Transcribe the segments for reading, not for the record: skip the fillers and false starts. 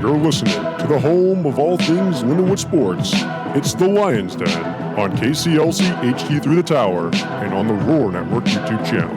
You're listening to the home of all things Lindenwood sports. It's the Lions Den on KCLC HD Through the Tower and on the Roar Network YouTube channel.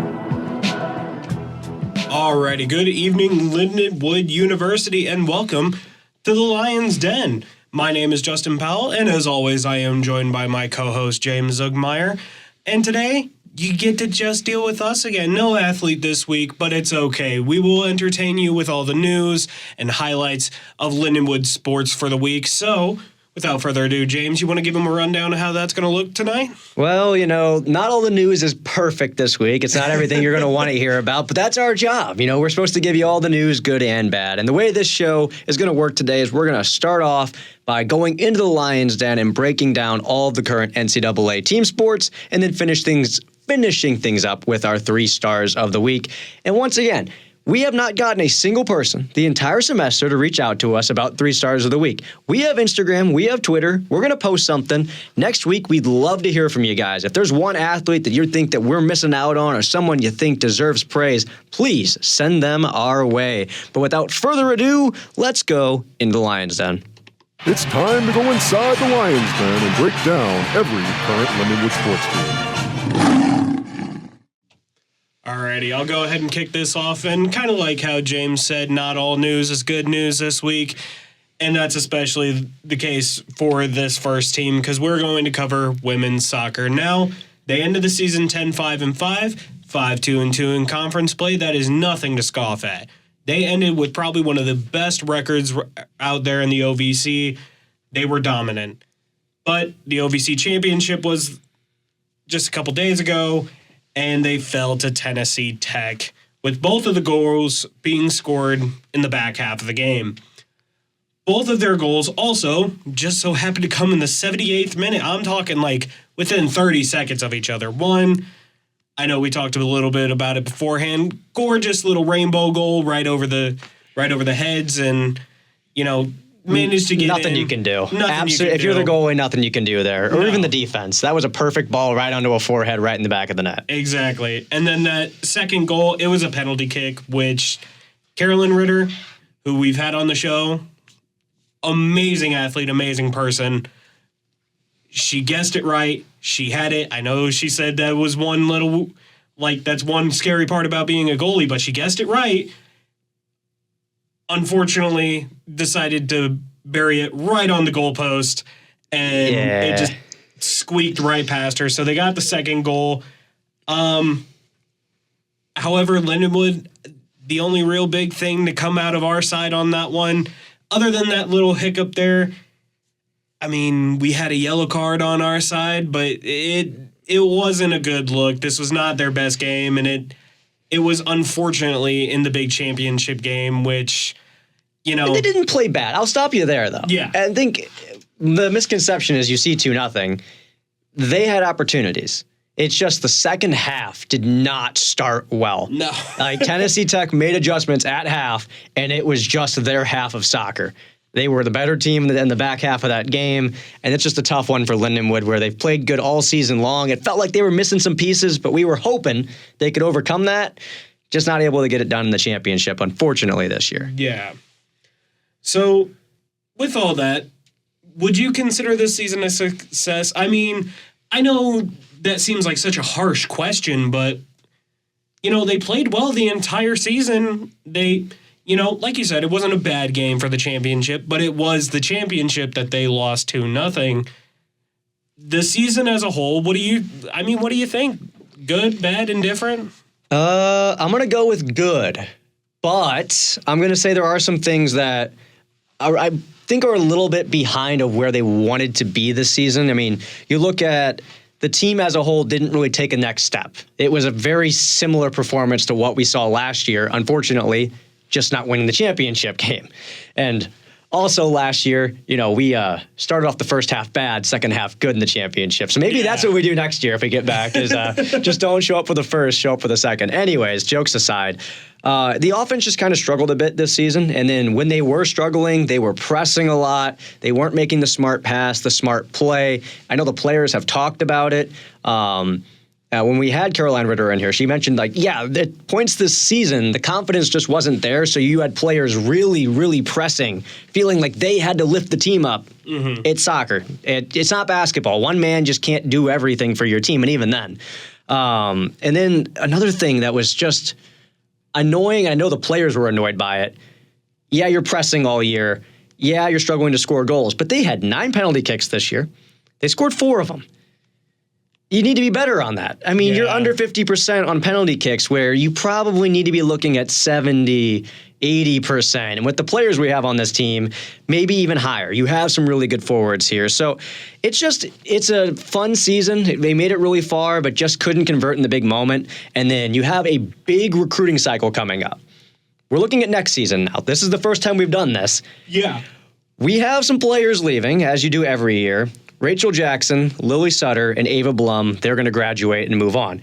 Alrighty, good evening, Lindenwood University, and welcome to the Lions Den. My name is Justin Powell, and as always, I am joined by my co-host, James Zugmeyer. And today, you get to just deal with us again. No athlete this week, but it's okay. We will entertain you with all the news and highlights of Lindenwood sports for the week. So, without further ado, James, you want to give them a rundown of how that's going to look tonight? Well, not all the news is perfect this week. It's not everything you're going to want to hear about, but that's our job. We're supposed to give you all the news, good and bad. And the way this show is going to work today is we're going to start off by going into the Lions Den and breaking down all of the current NCAA team sports, and then finishing things up with our 3 stars of the week. And once again, we have not gotten a single person the entire semester to reach out to us about 3 stars of the week. We have Instagram, we have Twitter, we're going to post something. Next week, we'd love to hear from you guys. If there's one athlete that you think that we're missing out on or someone you think deserves praise, please send them our way. But without further ado, let's go into the Lions Den. It's time to go inside the Lions Den and break down every current Lindenwood sports team. Alrighty, I'll go ahead and kick this off. And kind of like how James said, not all news is good news this week. And that's especially the case for this first team because we're going to cover women's soccer. Now, they ended the season 10-5-5, 5-2-2 in conference play. That is nothing to scoff at. They ended with probably one of the best records out there in the OVC. They were dominant. But the OVC championship was just a couple days ago, and they fell to Tennessee Tech, with both of the goals being scored in the back half of the game. Both of their goals also just so happened to come in the 78th minute. I'm talking like within 30 seconds of each other. One, I know we talked a little bit about it beforehand. Gorgeous little rainbow goal right over the heads, and managed to get nothing in. You can do. Absolutely. If you're the goalie, nothing you can do there. Or No. even the defense. That was a perfect ball right onto a forehead right in the back of the net. Exactly. And then that second goal, it was a penalty kick, which Carolyn Ritter, who we've had on the show, amazing athlete, amazing person. She guessed it right. She had it. I know she said that was that's one scary part about being a goalie, but she guessed it right. Unfortunately, decided to bury it right on the goalpost, and it just squeaked right past her. So they got the second goal. However, Lindenwood, the only real big thing to come out of our side on that one, other than that little hiccup there, we had a yellow card on our side, but it wasn't a good look. This was not their best game, and it was unfortunately in the big championship game, which, They didn't play bad. I'll stop you there, though. Yeah. I think the misconception is you see 2-0. They had opportunities. It's just the second half did not start well. No. Tennessee Tech made adjustments at half, and it was just their half of soccer. They were the better team in the back half of that game, and it's just a tough one for Lindenwood where they've played good all season long. It felt like they were missing some pieces, but we were hoping they could overcome that. Just not able to get it done in the championship, unfortunately, this year. Yeah. So, with all that, would you consider this season a success? I know that seems like such a harsh question, but, they played well the entire season. Like you said, it wasn't a bad game for the championship, but it was the championship that they lost 2-0. The season as a whole, what do you think? Good, bad, indifferent? I'm going to go with good, but I'm going to say there are some things that I think are a little bit behind of where they wanted to be this season. You look at the team as a whole didn't really take a next step. It was a very similar performance to what we saw last year. Unfortunately, just not winning the championship game. And also last year, we started off the first half bad, second half good in the championship. So maybe that's what we do next year if we get back is just don't show up for the first, show up for the second. Anyways, jokes aside, the offense just kind of struggled a bit this season. And then when they were struggling, they were pressing a lot. They weren't making the smart pass, the smart play. I know the players have talked about it. when we had Caroline Ritter in here, she mentioned, at points this season, the confidence just wasn't there. So you had players really, really pressing, feeling like they had to lift the team up. Mm-hmm. It's soccer. It's not basketball. One man just can't do everything for your team, and even then. And then another thing that was just annoying, I know the players were annoyed by it. Yeah, you're pressing all year. Yeah, you're struggling to score goals. But they had 9 penalty kicks this year. They scored 4 of them. You need to be better on that. I mean, you're under 50% on penalty kicks, where you probably need to be looking at 70, 80%. And with the players we have on this team, maybe even higher. You have some really good forwards here. So it's a fun season. They made it really far, but just couldn't convert in the big moment. And then you have a big recruiting cycle coming up. We're looking at next season now. This is the first time we've done this. Yeah. We have some players leaving, as you do every year. Rachel Jackson, Lily Sutter, and Ava Blum, they're going to graduate and move on.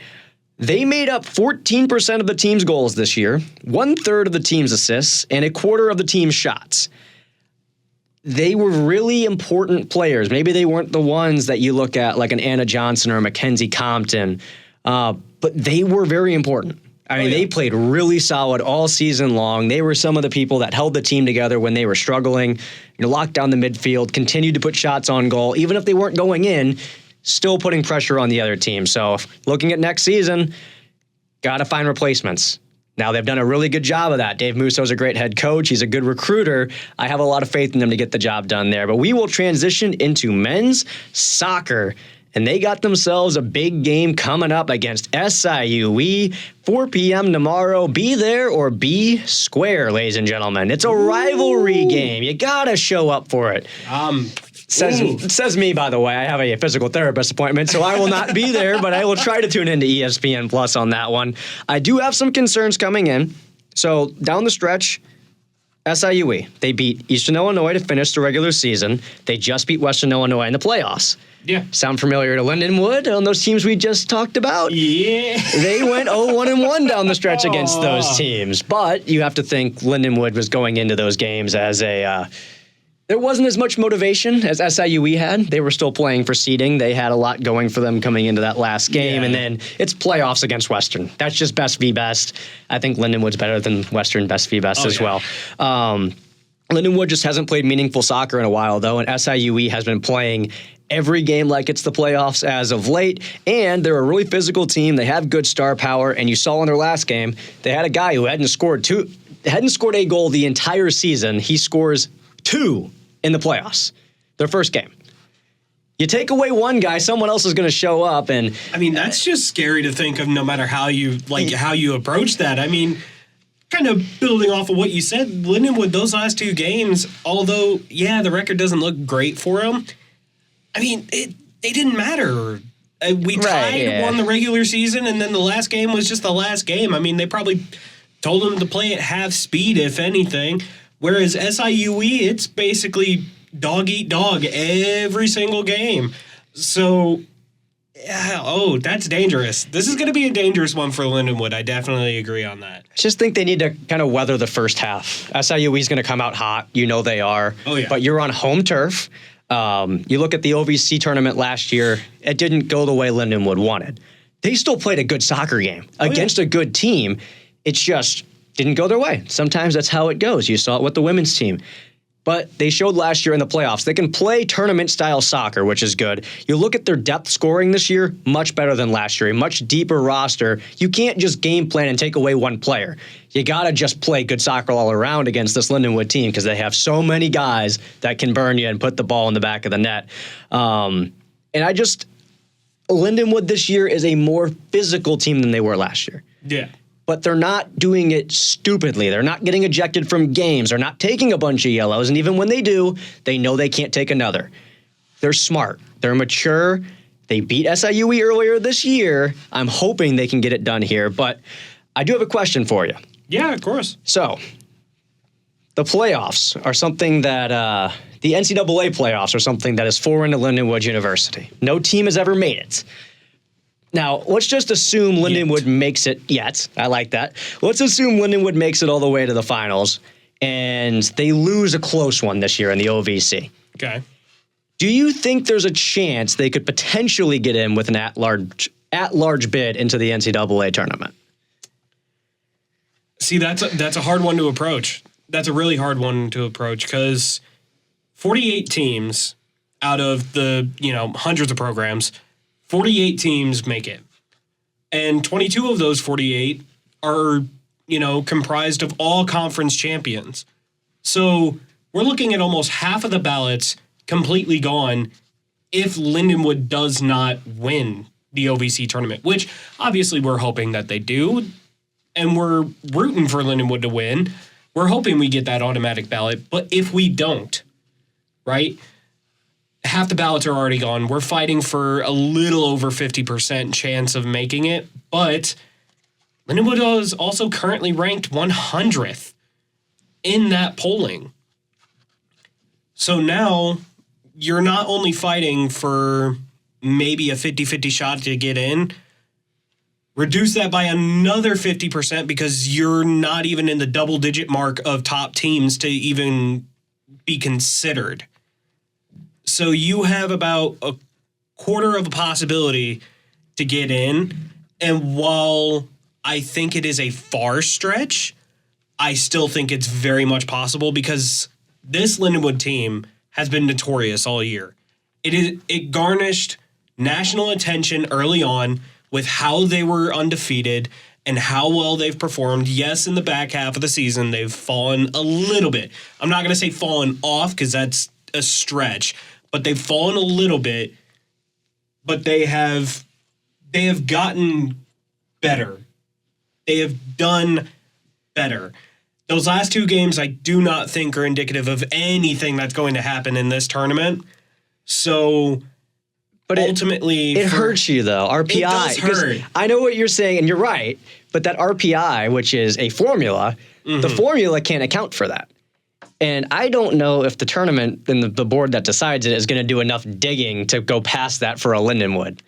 They made up 14% of the team's goals this year, 1/3 of the team's assists, and 1/4 of the team's shots. They were really important players. Maybe they weren't the ones that you look at like an Anna Johnson or a Mackenzie Compton, but they were very important. I mean, they played really solid all season long. They were some of the people that held the team together when they were struggling, locked down the midfield, continued to put shots on goal, even if they weren't going in, still putting pressure on the other team. So looking at next season, got to find replacements. Now, they've done a really good job of that. Dave Musso's a great head coach. He's a good recruiter. I have a lot of faith in them to get the job done there. But we will transition into men's soccer. And they got themselves a big game coming up against SIUE, 4 p.m. tomorrow. Be there or be square, ladies and gentlemen. It's a rivalry game. You got to show up for it. Says me, by the way. I have a physical therapist appointment, so I will not be there, but I will try to tune into ESPN Plus on that one. I do have some concerns coming in. So down the stretch, SIUE, they beat Eastern Illinois to finish the regular season. They just beat Western Illinois in the playoffs. Yeah. Sound familiar to Lindenwood on those teams we just talked about? Yeah. They went 0-1 down the stretch against those teams. But you have to think Lindenwood was going into those games as there wasn't as much motivation as SIUE had. They were still playing for seeding. They had a lot going for them coming into that last game. Yeah. And then it's playoffs against Western. That's just best v best. I think Lindenwood's better than Western best v best as well. Lindenwood just hasn't played meaningful soccer in a while, though, and SIUE has been playing every game like it's the playoffs as of late, and they're a really physical team. They have good star power, and you saw in their last game, they had a guy who hadn't scored a goal the entire season. He scores 2 in the playoffs, their first game. You take away one guy, someone else is going to show up, and I mean, that's just scary to think of, no matter how you approach that. I mean, kind of building off of what you said, Lindenwood, those last 2 games, although, the record doesn't look great for them, I mean, they didn't matter. We tied, won the regular season, and then the last game was just the last game. I mean, they probably told them to play at half speed, if anything, whereas SIUE, it's basically dog-eat-dog every single game. So, that's dangerous. This is going to be a dangerous one for Lindenwood. I definitely agree on that. I just think they need to kind of weather the first half. SIUE's going to come out hot. You know they are. Oh, yeah. But you're on home turf. You look at the OVC tournament last year, it didn't go the way Lindenwood wanted. They still played a good soccer game against a good team. It just didn't go their way. Sometimes that's how it goes. You saw it with the women's team. But they showed last year in the playoffs they can play tournament-style soccer, which is good. You look at their depth scoring this year, much better than last year, a much deeper roster. You can't just game plan and take away one player. You got to just play good soccer all around against this Lindenwood team because they have so many guys that can burn you and put the ball in the back of the net. Lindenwood this year is a more physical team than they were last year. Yeah. But they're not doing it stupidly. They're not getting ejected from games. They're not taking a bunch of yellows. And even when they do, they know they can't take another. They're smart. They're mature. They beat SIUE earlier this year. I'm hoping they can get it done here. But I do have a question for you. Yeah, of course. So, the playoffs are something that, the NCAA playoffs are something that is foreign to Lindenwood University. No team has ever made it. Now, let's just assume Lindenwood makes it yet. I like that. Let's assume Lindenwood makes it all the way to the finals, and they lose a close one this year in the OVC. Okay. Do you think there's a chance they could potentially get in with an at-large bid into the NCAA tournament? See, that's a hard one to approach. That's a really hard one to approach because 48 teams out of the, hundreds of programs, 48 teams make it. And 22 of those 48 are, comprised of all conference champions. So we're looking at almost half of the ballots completely gone if Lindenwood does not win the OVC tournament, which obviously we're hoping that they do. And we're rooting for Lindenwood to win. We're hoping we get that automatic ballot. But if we don't, right, half the ballots are already gone. We're fighting for a little over 50% chance of making it. But Lindenwood is also currently ranked 100th in that polling. So now you're not only fighting for maybe a 50-50 shot to get in, reduce that by another 50% because you're not even in the double-digit mark of top teams to even be considered. So you have about a quarter of a possibility to get in. And while I think it is a far stretch, I still think it's very much possible because this Lindenwood team has been notorious all year. It garnished national attention early on with how they were undefeated and how well they've performed. Yes, in the back half of the season, they've fallen a little bit. I'm not going to say fallen off because that's a stretch, but they've fallen a little bit. But they have gotten better. They have done better. Those last two games I do not think are indicative of anything that's going to happen in this tournament. So, but ultimately, it hurts you though. RPI. It does hurt. I know what you're saying, and you're right. But that RPI, which is a formula, the formula can't account for that. And I don't know if the tournament and the board that decides it is going to do enough digging to go past that for a Lindenwood.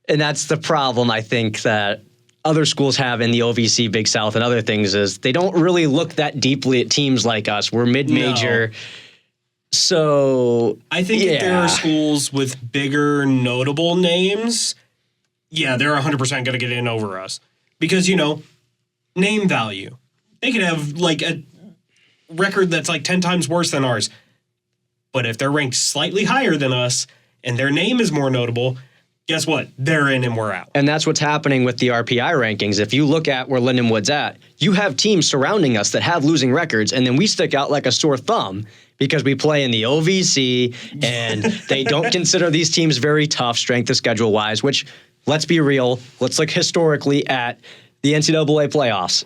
And that's the problem I think that other schools have in the OVC, Big South, and other things is they don't really look that deeply at teams like us. We're mid-major. No. So I think if there are schools with bigger, notable names, they're 100% going to get in over us. Because, name value. They could have, like, a record that's, like, 10 times worse than ours. But if they're ranked slightly higher than us and their name is more notable, guess what? They're in and we're out. And that's what's happening with the RPI rankings. If you look at where Lindenwood's at, you have teams surrounding us that have losing records, and then we stick out like a sore thumb because we play in the OVC, and they don't consider these teams very tough strength of schedule-wise, which, let's be real, let's look historically at the NCAA playoffs.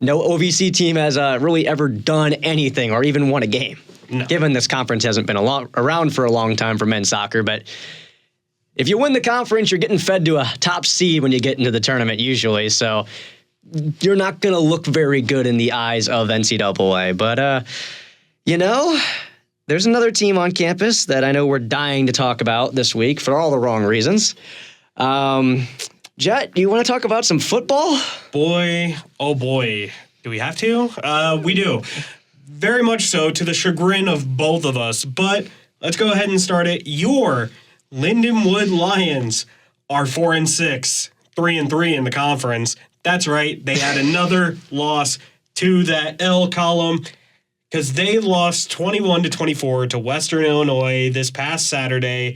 No OVC team has really ever done anything or even won a game, given this conference hasn't been around for a long time for men's soccer, but if you win the conference, you're getting fed to a top seed when you get into the tournament usually. So you're not going to look very good in the eyes of NCAA. But, there's another team on campus that I know we're dying to talk about this week for all the wrong reasons. Jet, do you want to talk about some football? Boy, oh boy. Do we have to? We do. Very much so, to the chagrin of both of us. But let's go ahead and start it. Your Lindenwood Lions are 4-6, 3-3 in the conference. That's right. They had another loss to that L column because they lost 21-24 to Western Illinois this past Saturday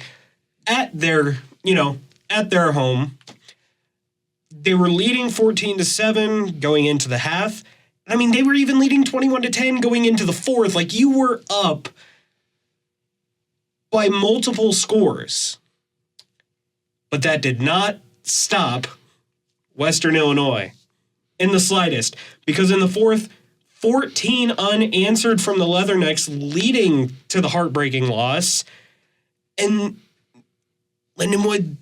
at their home. They were leading 14-7 going into the half. I mean, they were even leading 21-10 going into the fourth. Like, you were up by multiple scores. But that did not stop Western Illinois in the slightest. Because in the fourth, 14 unanswered from the Leathernecks, leading to the heartbreaking loss. And Lindenwood,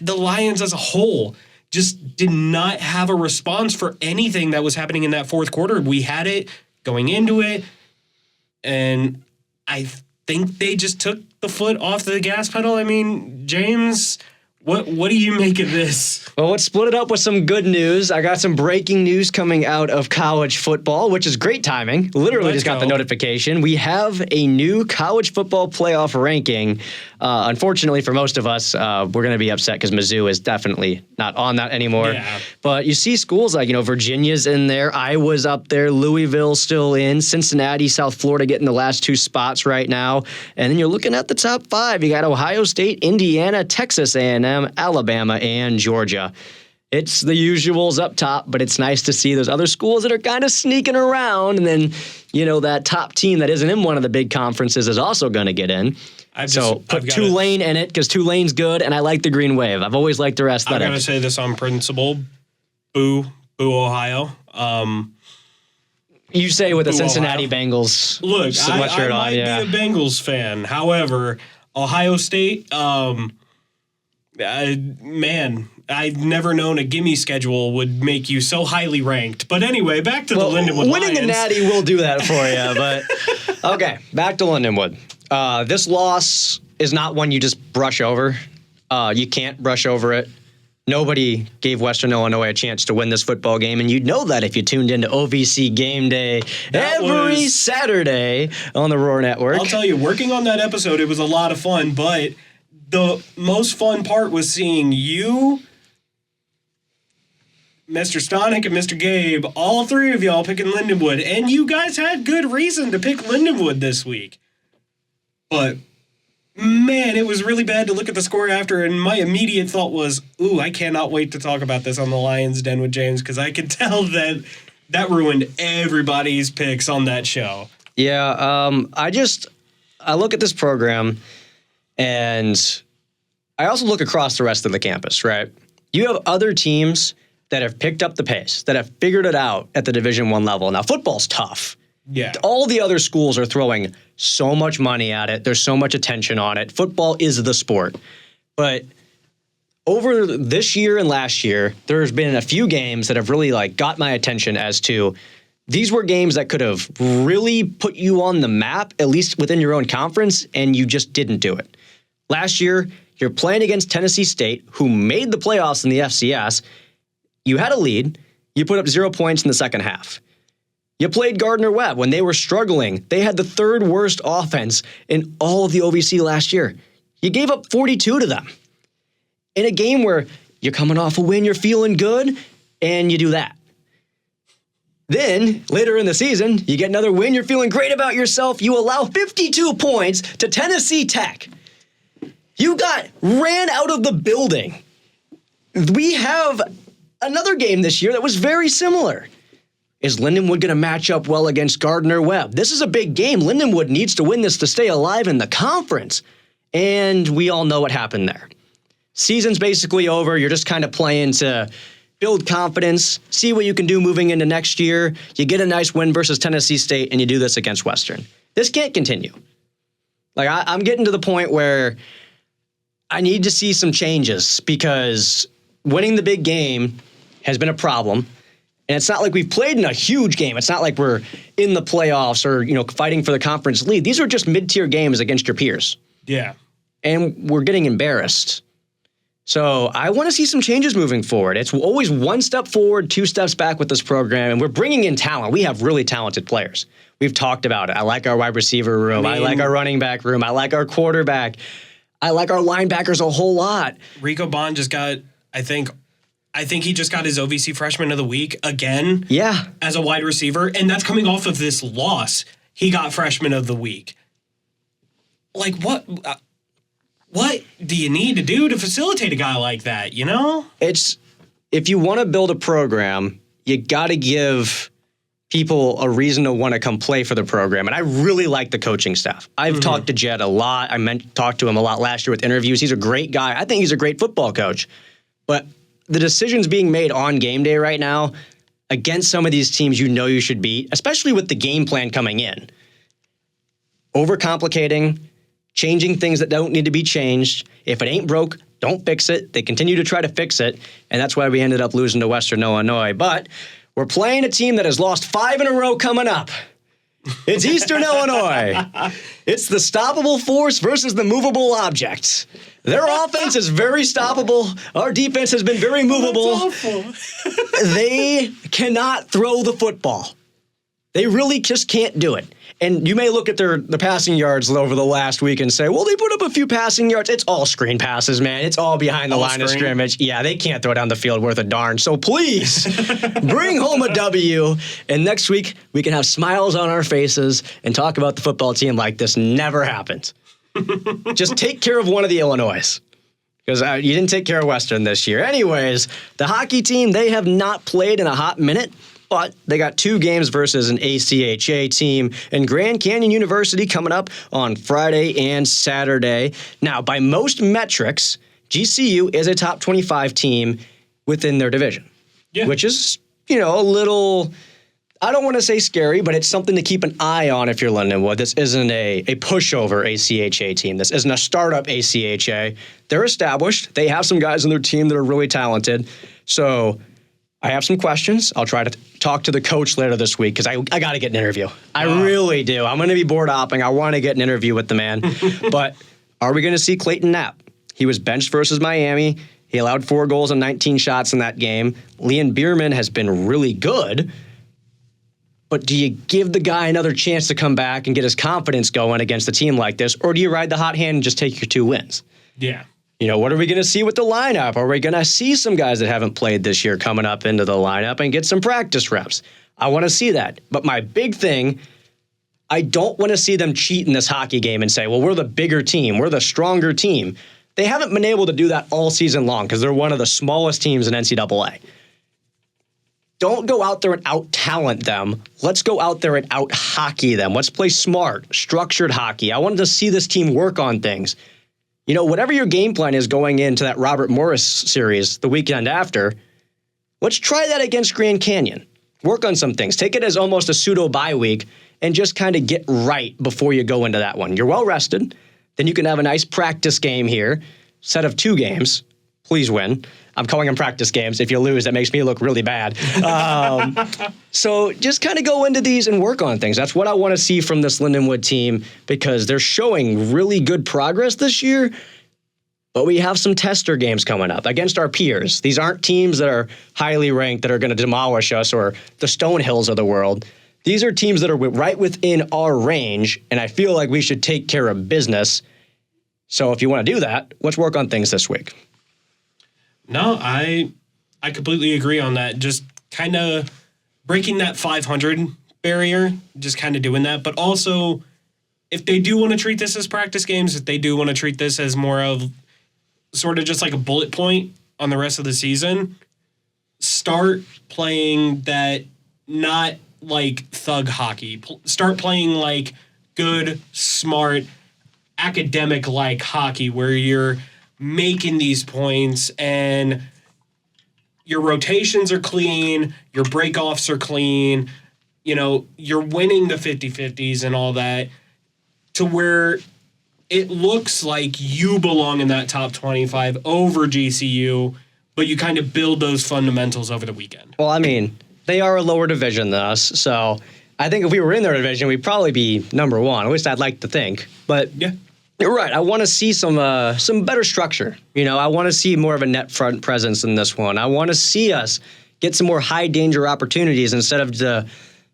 the Lions as a whole, just did not have a response for anything that was happening in that fourth quarter. We had it going into it, and I think they just took the foot off the gas pedal. I mean, James, What do you make of this? Well, let's split it up with some good news. I got some breaking news coming out of college football, which is great timing. Literally just got the notification. We have a new college football playoff ranking. Unfortunately for most of us, we're going to be upset because Mizzou is definitely not on that anymore. Yeah. But you see schools like, Virginia's in there, Iowa's up there, Louisville's still in, Cincinnati, South Florida getting the last two spots right now. And then you're looking at the top five. You got Ohio State, Indiana, Texas A&M, Alabama, and Georgia. It's the usuals up top, but it's nice to see those other schools that are kind of sneaking around. And then, that top team that isn't in one of the big conferences is also going to get in. Put Tulane in it because Tulane's good, and I like the Green Wave. I've always liked their aesthetic. I'm going to say this on principle. Boo, Ohio. You say with the Cincinnati Ohio. Bengals Look, sweatshirt I might be a Bengals fan. However, Ohio State, man, I've never known a gimme schedule would make you so highly ranked. But anyway, back to the Lindenwood winning Lions. the Natty will do that for you. But okay, back to Lindenwood. This loss is not one you just brush over. You can't brush over it. Nobody gave Western Illinois a chance to win this football game, and you'd know that if you tuned into OVC Game Day every Saturday on the Roar Network. I'll tell you, working on that episode, it was a lot of fun, but the most fun part was seeing you, Mr. Stonick, and Mr. Gabe, all three of y'all picking Lindenwood, and you guys had good reason to pick Lindenwood this week. But man, it was really bad to look at the score after, and my immediate thought was, ooh, I cannot wait to talk about this on the Lions Den with James, because I could tell that ruined everybody's picks on that show. Yeah, I look at this program, and I also look across the rest of the campus, right? You have other teams that have picked up the pace, that have figured it out at the Division I level. Now, football's tough. Yeah. All the other schools are throwing so much money at it. There's so much attention on it. Football is the sport. But over this year and last year, there's been a few games that have really got my attention as to these were games that could have really put you on the map, at least within your own conference, and you just didn't do it. Last year, you're playing against Tennessee State, who made the playoffs in the FCS. You had a lead. You put up 0 points in the second half. You played Gardner-Webb when they were struggling. They had the third worst offense in all of the OVC last year. You gave up 42 to them. In a game where you're coming off a win, you're feeling good, and you do that. Then, later in the season, you get another win, you're feeling great about yourself, you allow 52 points to Tennessee Tech. You got ran out of the building. We have another game this year that was very similar. Is Lindenwood going to match up well against Gardner-Webb? This is a big game. Lindenwood needs to win this to stay alive in the conference. And we all know what happened there. Season's basically over. You're just kind of playing to build confidence, see what you can do moving into next year. You get a nice win versus Tennessee State, and you do this against Western. This can't continue. I'm getting to the point where I need to see some changes because winning the big game has been a problem. And it's not like we've played in a huge game. It's not like we're in the playoffs or, fighting for the conference lead. These are just mid-tier games against your peers. Yeah. And we're getting embarrassed. So I want to see some changes moving forward. It's always one step forward, two steps back with this program, and we're bringing in talent. We have really talented players. We've talked about it. I like our wide receiver room. I like our running back room. I like our quarterback. I like our linebackers a whole lot. Rico Bond just got, I think he just got his OVC Freshman of the Week again. Yeah. As a wide receiver, and that's coming off of this loss. He got Freshman of the Week. What do you need to do to facilitate a guy like that, It's, if you want to build a program, you got to give people a reason to want to come play for the program. And I really like the coaching staff. I've talked to Jed a lot. Talked to him a lot last year with interviews. He's a great guy. I think he's a great football coach. But the decisions being made on game day right now against some of these teams you should beat, especially with the game plan coming in. Overcomplicating, changing things that don't need to be changed. If it ain't broke, don't fix it. They continue to try to fix it, and that's why we ended up losing to Western Illinois. But we're playing a team that has lost 5 in a row coming up. It's Eastern Illinois. It's the stoppable force versus the movable object. Their offense is very stoppable. Our defense has been very movable. That's awful. They cannot throw the football. They really just can't do it. And you may look at the passing yards over the last week and say, well, they put up a few passing yards. It's all screen passes, man. It's all behind the line of scrimmage. Yeah, they can't throw down the field worth a darn. So please, bring home a W. And next week, we can have smiles on our faces and talk about the football team like this never happened. Just take care of one of the Illinois. Because you didn't take care of Western this year. Anyways, the hockey team, they have not played in a hot minute. But they got 2 games versus an ACHA team in Grand Canyon University coming up on Friday and Saturday. Now, by most metrics, GCU is a top 25 team within their division, which is, a little, I don't want to say scary, but it's something to keep an eye on if you're Lindenwood. This isn't a pushover ACHA team. This isn't a startup ACHA. They're established. They have some guys on their team that are really talented. So I have some questions. I'll try to talk to the coach later this week because I got to get an interview. I really do. I'm going to be board hopping. I want to get an interview with the man. But are we going to see Clayton Knapp? He was benched versus Miami. He allowed 4 goals and 19 shots in that game. Liam Bierman has been really good. But do you give the guy another chance to come back and get his confidence going against a team like this? Or do you ride the hot hand and just take your 2 wins? Yeah. What are we going to see with the lineup? Are we going to see some guys that haven't played this year coming up into the lineup and get some practice reps? I want to see that. But my big thing, I don't want to see them cheat in this hockey game and say, well, we're the bigger team. We're the stronger team. They haven't been able to do that all season long because they're one of the smallest teams in NCAA. Don't go out there and out-talent them. Let's go out there and out-hockey them. Let's play smart, structured hockey. I wanted to see this team work on things. Whatever your game plan is going into that Robert Morris series the weekend after, let's try that against Grand Canyon. Work on some things. Take it as almost a pseudo bye week and just kind of get right before you go into that one. You're well rested. Then you can have a nice practice game here, set of 2 games. Please win. I'm calling them practice games. If you lose, that makes me look really bad. So just kind of go into these and work on things. That's what I want to see from this Lindenwood team because they're showing really good progress this year, but we have some tester games coming up against our peers. These aren't teams that are highly ranked that are going to demolish us or the Stonehills of the world. These are teams that are right within our range, and I feel like we should take care of business. So if you want to do that, let's work on things this week. No, I completely agree on that. Just kind of breaking that 500 barrier, just kind of doing that. But also, if they do want to treat this as practice games, if they do want to treat this as more of sort of just like a bullet point on the rest of the season, start playing that not like thug hockey. Start playing like good, smart, academic-like hockey where you're making these points and your rotations are clean, your breakoffs are clean, you're winning the 50-50s and all that to where it looks like you belong in that top 25 over GCU, but you kind of build those fundamentals over the weekend. Well, I mean, they are a lower division than us, so I think if we were in their division, we'd probably be number 1. At least I'd like to think. But yeah. You're right. I want to see some better structure. I want to see more of a net front presence in this one. I want to see us get some more high danger opportunities instead of the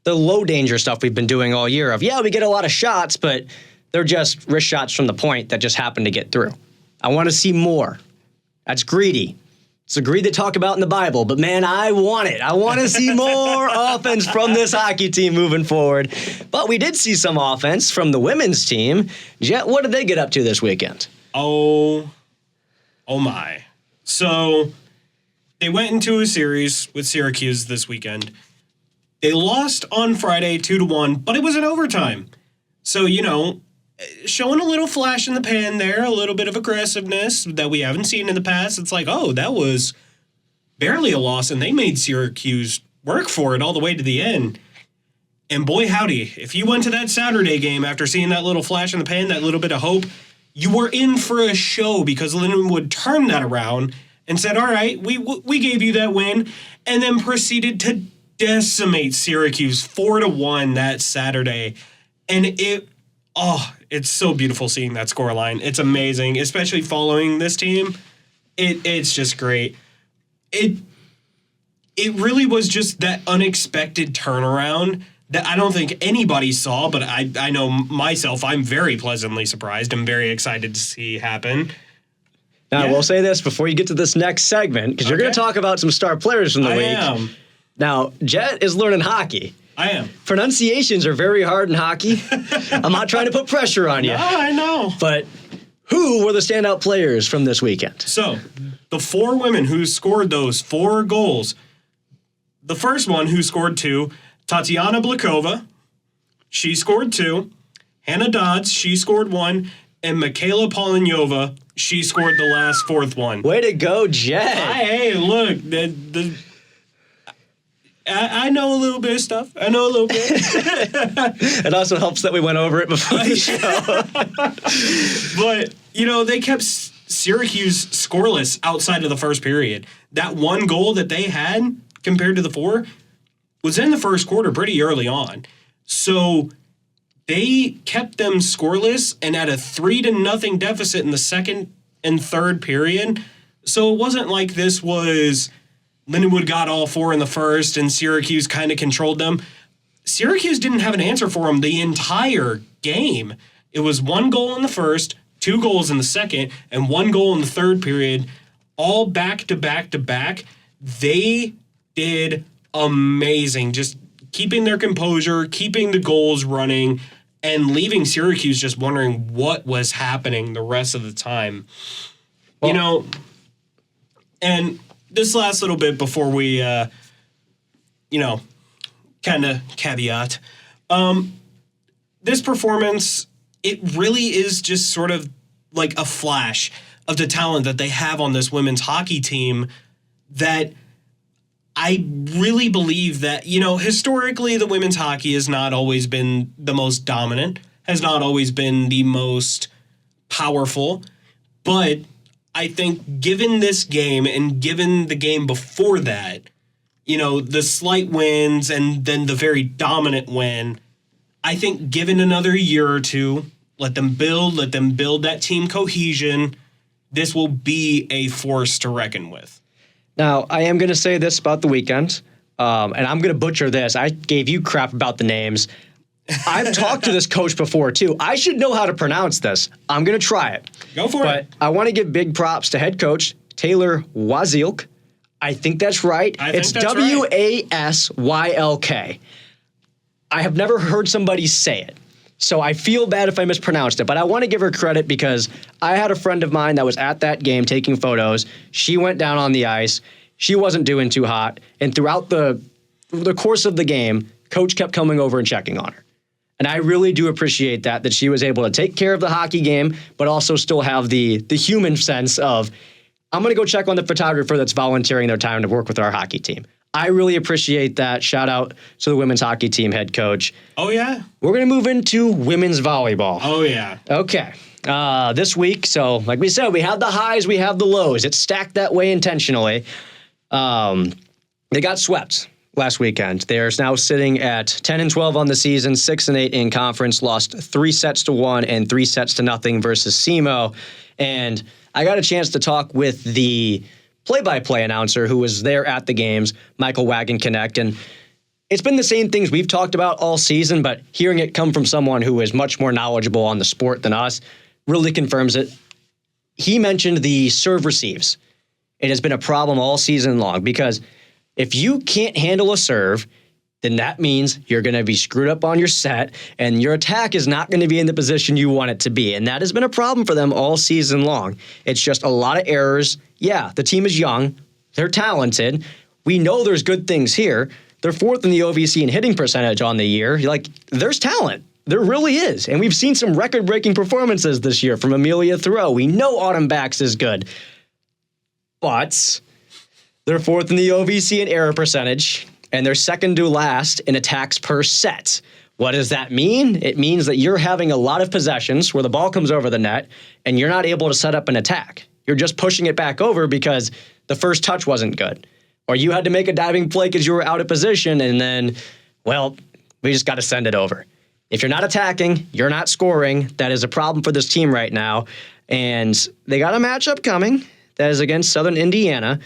low danger stuff we've been doing all year of, we get a lot of shots, but they're just wrist shots from the point that just happen to get through. I want to see more. That's greedy. It's a greed they talk about in the Bible, but man, I want it. I want to see more offense from this hockey team moving forward. But we did see some offense from the women's team. Jet, what did they get up to this weekend? Oh my. So they went into a series with Syracuse this weekend. They lost on Friday 2-1, but it was in overtime. So, showing a little flash in the pan there, a little bit of aggressiveness that we haven't seen in the past. It's like, that was barely a loss, and they made Syracuse work for it all the way to the end. And boy, howdy, if you went to that Saturday game after seeing that little flash in the pan, that little bit of hope, you were in for a show because Lindenwood turned that around and said, all right, we gave you that win, and then proceeded to decimate Syracuse 4-1 that Saturday. And it Oh, it's so beautiful seeing that scoreline. It's amazing, especially following this team. It's just great. It really was just that unexpected turnaround that I don't think anybody saw, but I know myself, I'm very pleasantly surprised. I'm very excited to see happen. Now, I will say this before you get to this next segment, because you're going to talk about some star players from the week. I am. Now, Jet is learning hockey. I am. Pronunciations are very hard in hockey. I'm not trying to put pressure on you. No, I know. But who were the standout players from this weekend? So, the 4 women who scored those 4 goals. The first one who scored 2, Tatiana Blakova. She scored 2. Hannah Dodds, she scored 1. And Michaela Polonyova, she scored the last 4th one. Way to go, Jet. Hey, look, I know a little bit of stuff. I know a little bit. It also helps that we went over it before the show. But, they kept Syracuse scoreless outside of the first period. That one goal that they had compared to the 4 was in the first quarter pretty early on. So they kept them scoreless and at a 3-0 deficit in the second and third period. So it wasn't like this was Lindenwood got all 4 in the first and Syracuse kind of controlled them. Syracuse didn't have an answer for them the entire game. It was 1 goal in the first, 2 goals in the second, and 1 goal in the third period, all back to back to back. They did amazing, just keeping their composure, keeping the goals running, and leaving Syracuse just wondering what was happening the rest of the time. Well, and this last little bit before we, kind of caveat, this performance, it really is just sort of like a flash of the talent that they have on this women's hockey team that I really believe that, historically the women's hockey has not always been the most dominant, has not always been the most powerful, but I think given this game and given the game before that, the slight wins and then the very dominant win, I think given another year or two, let them build that team cohesion, this will be a force to reckon with. Now, I am going to say this about the weekend, and I'm going to butcher this. I gave you crap about the names. I've talked to this coach before, too. I should know how to pronounce this. I'm going to try it. Go for it. But I want to give big props to head coach Taylor Wasilk. I think that's right. It's Wasyl. I have never heard somebody say it, so I feel bad if I mispronounced it, but I want to give her credit because I had a friend of mine that was at that game taking photos. She went down on the ice. She wasn't doing too hot, and throughout the course of the game, coach kept coming over and checking on her. And I really do appreciate that she was able to take care of the hockey game, but also still have the human sense of, I'm going to go check on the photographer that's volunteering their time to work with our hockey team. I really appreciate that. Shout out to the women's hockey team head coach. Oh, yeah? We're going to move into women's volleyball. Oh, yeah. Okay. This week, so like we said, we have the highs, we have the lows. It's stacked that way intentionally. They got swept last weekend. They're now sitting at 10-12 on the season, 6-8 in conference, lost 3-1 and 3-0 versus SEMO. And I got a chance to talk with the play-by-play announcer who was there at the games, Michael Wagenknecht, and it's been the same things we've talked about all season, but hearing it come from someone who is much more knowledgeable on the sport than us really confirms it. He mentioned the serve receives. It has been a problem all season long because if you can't handle a serve, then that means you're going to be screwed up on your set and your attack is not going to be in the position you want it to be. And that has been a problem for them all season long. It's just a lot of errors. Yeah, the team is young. They're talented. We know there's good things here. They're 4th in the OVC in hitting percentage on the year. There's talent. There really is. And we've seen some record-breaking performances this year from Amelia Thoreau. We know Autumn Bax is good. But they're 4th in the OVC in error percentage, and they're second to last in attacks per set. What does that mean? It means that you're having a lot of possessions where the ball comes over the net, and you're not able to set up an attack. You're just pushing it back over because the first touch wasn't good. Or you had to make a diving play because you were out of position, and then, well, we just got to send it over. If you're not attacking, you're not scoring. That is a problem for this team right now. And they got a matchup coming that is against Southern Indiana.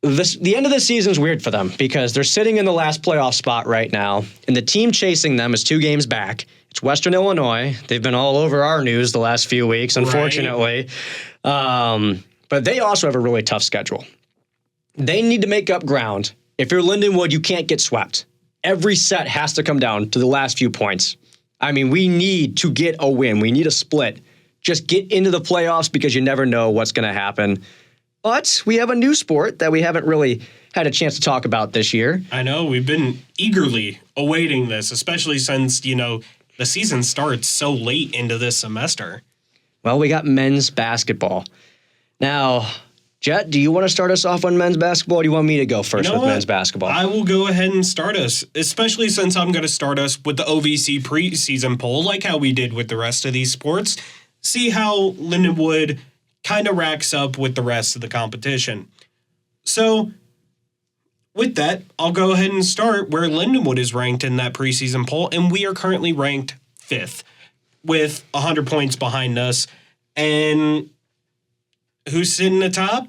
The end of the season is weird for them because they're sitting in the last playoff spot right now, and the team chasing them is 2 games back. It's Western Illinois. They've been all over our news the last few weeks, unfortunately. Right. But they also have a really tough schedule. They need to make up ground. If you're Lindenwood, you can't get swept. Every set has to come down to the last few points. I mean, we need to get a win. We need a split. Just get into the playoffs because you never know what's going to happen. But we have a new sport that we haven't really had a chance to talk about this year. I know. We've been eagerly awaiting this, especially since, the season starts so late into this semester. Well, we got men's basketball. Now, Jet, do you want to start us off on men's basketball, or do you want me to go first with men's basketball? I will go ahead and start us, especially since I'm going to start us with the OVC preseason poll, like how we did with the rest of these sports. See how Lindenwood kind of racks up with the rest of the competition. So, with that, I'll go ahead and start where Lindenwood is ranked in that preseason poll, and we are currently ranked 5th with 100 points behind us. And who's sitting atop?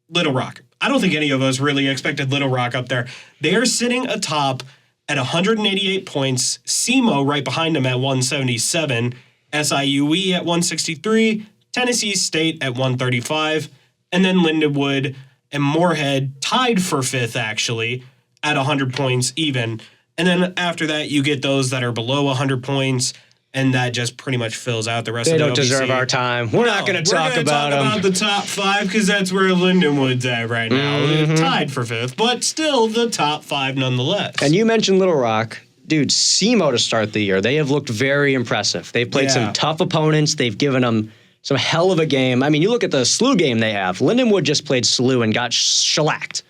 Little Rock. I don't think any of us really expected Little Rock up there. They are sitting atop at 188 points, SEMO right behind them at 177, SIUE at 163, Tennessee State at 135, and then Lindenwood and Moorhead tied for 5th, actually, at 100 points even. And then after that, you get those that are below 100 points, and that just pretty much fills out the rest of the OVC. They don't deserve our time. We're not going to talk about them. We're going to talk about the top 5 because that's where Lindenwood's at right now. Mm-hmm. Tied for 5th, but still the top 5 nonetheless. And you mentioned Little Rock. Dude, SEMO to start the year, they have looked very impressive. They've played some tough opponents. They've given them some hell of a game. I mean, you look at the SLU game they have. Lindenwood just played SLU and got shellacked.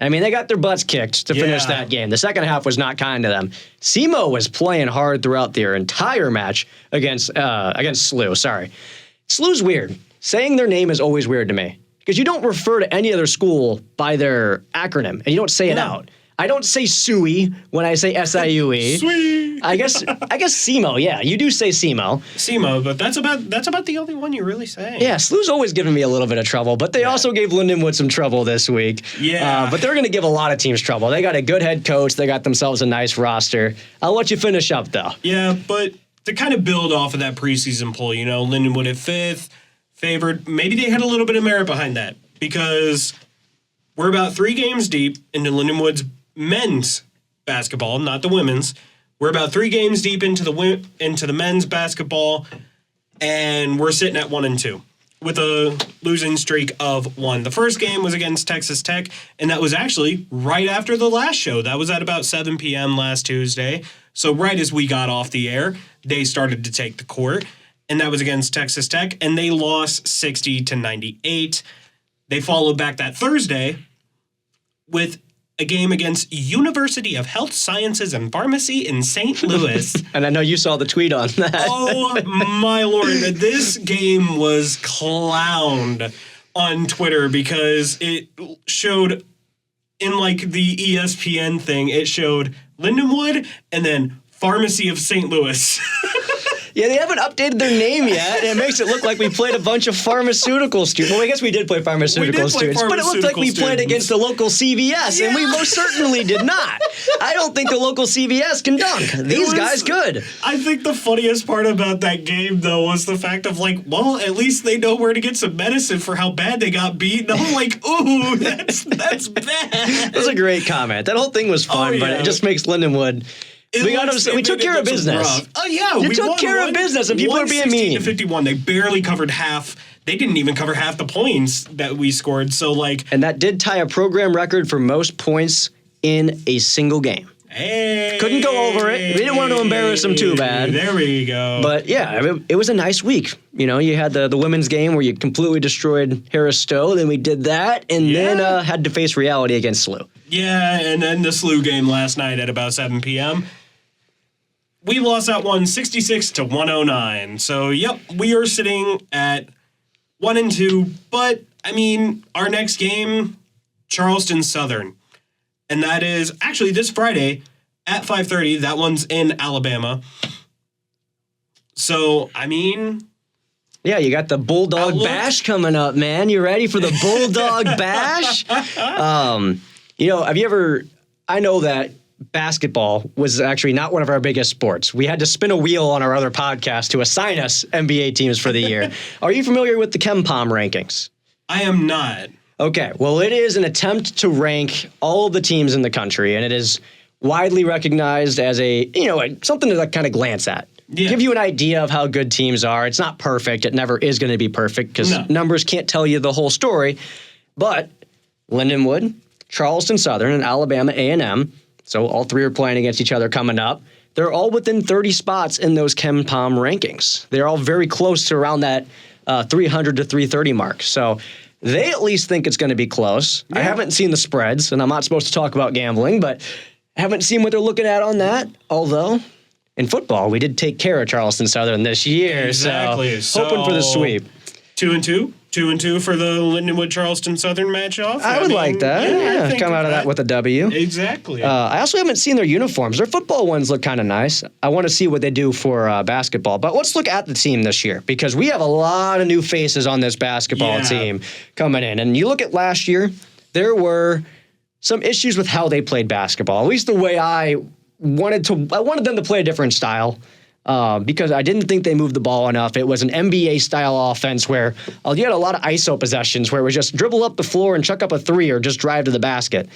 I mean, they got their butts kicked to finish that game. The second half was not kind to them. SEMO was playing hard throughout their entire match against SLU. Sorry. SLU's weird. Saying their name is always weird to me because you don't refer to any other school by their acronym and you don't say it out. I don't say SUI when I say SIUE. Sweet. I guess SEMO. Yeah, you do say SEMO. SEMO, but that's about the only one you really say. Yeah, SLU's always given me a little bit of trouble, but they also gave Lindenwood some trouble this week. Yeah. But they're going to give a lot of teams trouble. They got a good head coach. They got themselves a nice roster. I'll let you finish up, though. Yeah, but to kind of build off of that preseason poll, Lindenwood at 5th, favored. Maybe they had a little bit of merit behind that because we're about 3 games deep into Lindenwood's men's basketball, not the women's. We're about 3 games deep into the men's basketball, and we're sitting at 1-2 with a losing streak of 1. The first game was against Texas Tech, and that was actually right after the last show. That was at about 7 p.m. last Tuesday. So right as we got off the air, they started to take the court, and that was against Texas Tech, and they lost 60-98. They followed back that Thursday with a game against University of Health Sciences and Pharmacy in St. Louis. And I know you saw the tweet on that. Oh, my Lord. This game was clowned on Twitter because it showed, in the ESPN thing, it showed Lindenwood and then Pharmacy of St. Louis. Yeah, they haven't updated their name yet, and it makes it look like we played a bunch of pharmaceutical students. Well, I guess we did play pharmaceutical students, but it looked like we played against the local CVS, and we most certainly did not. I don't think the local CVS can dunk. These guys could. I think the funniest part about that game, though, was the fact of, at least they know where to get some medicine for how bad they got beat. And I'm like, ooh, that's bad. That was a great comment. That whole thing was fun, but it just makes Lindenwood... We took care of business. Oh, yeah. We took care of business, and people are being mean. 116-51. They barely covered half. They didn't even cover half the points that we scored. So, And that did tie a program record for most points in a single game. Hey. Couldn't go over it. We didn't want to embarrass them too bad. There we go. But, yeah, it was a nice week. You had the women's game where you completely destroyed Harris Stowe. Then we did that, and then had to face reality against SLU. Yeah, and then the SLU game last night at about 7 p.m., we lost that one 66-109. So, we are sitting at 1-2. But, our next game, Charleston Southern. And that is actually this Friday at 5:30. That one's in Alabama. So, I mean... Yeah, you got the Bulldog Outlook. Bash coming up, man. You ready for the Bulldog Bash? Have you ever... I know that basketball was actually not one of our biggest sports. We had to spin a wheel on our other podcast to assign us NBA teams for the year. Are you familiar with the KenPom rankings? I am not. Okay, well, it is an attempt to rank all of the teams in the country, and it is widely recognized as something to kind of glance at. Yeah. Give you an idea of how good teams are. It's not perfect. It never is going to be perfect because numbers can't tell you the whole story. But Lindenwood, Charleston Southern, and Alabama A&M, so all three are playing against each other coming up. They're all within 30 spots in those KenPom rankings. They're all very close to around that 300 to 330 mark. So they at least think it's going to be close. Yeah. I haven't seen the spreads, and I'm not supposed to talk about gambling, but I haven't seen what they're looking at on that, although... in football, we did take care of Charleston Southern this year, exactly. So hoping for the sweep. 2-2? 2-2 for the Lindenwood Charleston Southern match-off? I would like that. Yeah, come out of that with a W. Exactly. I also haven't seen their uniforms. Their football ones look kind of nice. I want to see what they do for basketball. But let's look at the team this year because we have a lot of new faces on this basketball team coming in. And you look at last year, there were some issues with how they played basketball, at least the way I wanted them to play a different style because I didn't think they moved the ball enough. It was an NBA-style offense where you had a lot of ISO possessions where it was just dribble up the floor and chuck up a three or just drive to the basket.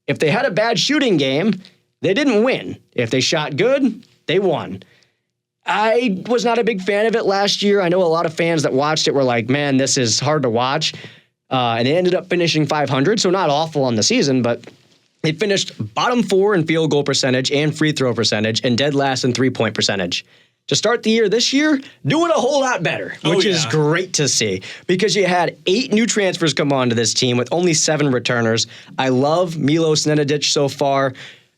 If they had a bad shooting game, they didn't win. If they shot good, they won. I was not a big fan of it last year. I know a lot of fans that watched it were like, man, this is hard to watch. And they ended up finishing 500, so not awful on the season, but... they finished bottom 4 in field goal percentage and free throw percentage and dead last in three-point percentage. To start the year this year, doing a whole lot better, which is great to see because you had 8 new transfers come onto this team with only 7 returners. I love Milos Nenadic so far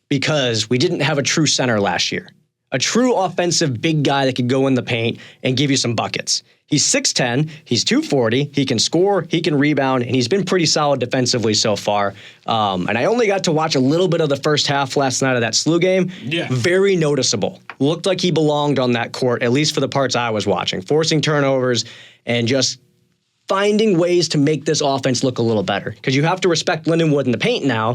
because we didn't have a true center last year. A true offensive big guy that could go in the paint and give you some buckets. He's 6'10", he's 240, he can score, he can rebound, and he's been pretty solid defensively so far. And I only got to watch a little bit of the first half last night of that SLU game. Yeah. Very noticeable. Looked like he belonged on that court, at least for the parts I was watching. Forcing turnovers and just finding ways to make this offense look a little better. Because you have to respect Lindenwood in the paint now,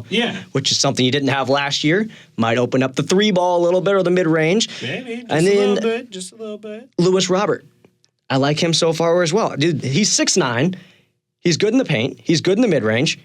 which is something you didn't have last year. Might open up the 3-ball a little bit or the mid-range. Maybe, just a little bit. Lewis Robert. I like him so far as well. Dude, he's 6'9". He's good in the paint. He's good in the mid-range.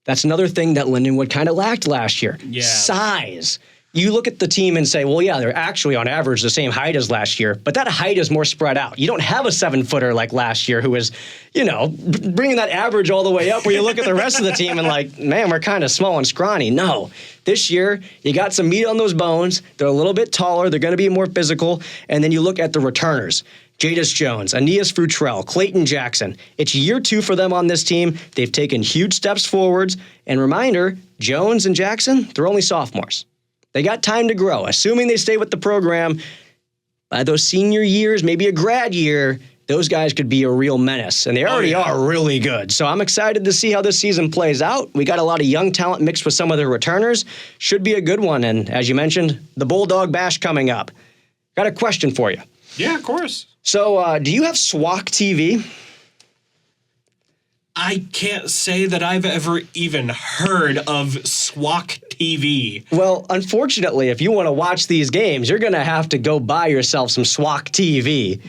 That's another thing that Lindenwood kind of lacked last year. Yeah. Size. You look at the team and say, well, yeah, they're actually on average the same height as last year, but that height is more spread out. You don't have a 7-footer like last year who was, bringing that average all the way up where you look at the rest of the team and like, man, we're kind of small and scrawny. No. This year, you got some meat on those bones. They're a little bit taller. They're going to be more physical. And then you look at the returners. Jadis Jones, Aeneas Futrell, Clayton Jackson. It's year 2 for them on this team. They've taken huge steps forwards. And reminder, Jones and Jackson, they're only sophomores. They got time to grow. Assuming they stay with the program, by those senior years, maybe a grad year, those guys could be a real menace. And they already are really good. So I'm excited to see how this season plays out. We got a lot of young talent mixed with some of the returners. Should be a good one. And as you mentioned, the Bulldog Bash coming up. Got a question for you. Yeah, of course. So do you have SWAC TV? I can't say that I've ever even heard of SWAC TV. Well, unfortunately, if you want to watch these games, you're going to have to go buy yourself some SWAC TV.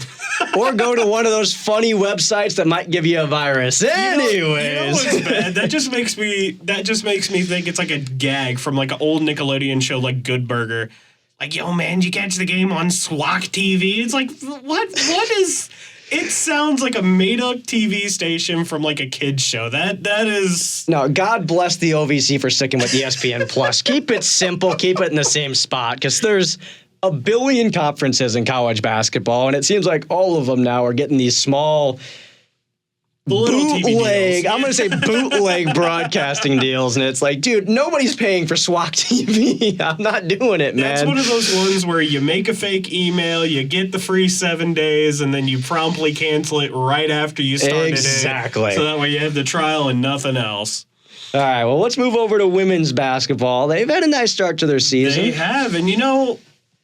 Or go to one of those funny websites that might give you a virus. Anyways. You know what's bad? That just makes me think it's like a gag from like an old Nickelodeon show like Good Burger. Like, yo, man, you catch the game on SWAC TV? It's like, what is... It sounds like a made-up TV station from like a kid's show. That is... No, God bless the OVC for sticking with ESPN Plus. Keep it simple. Keep it in the same spot because there's a billion conferences in college basketball, and it seems like all of them now are getting these small... bootleg, I'm going to say bootleg broadcasting deals, and it's like, dude, nobody's paying for SWAC TV. I'm not doing it, man. That's one of those ones where you make a fake email, you get the free 7 days, and then you promptly cancel it right after you start Exactly. it. So that way you have the trial and nothing else. All right, well, let's move over to women's basketball. They've had a nice start to their season. They have, and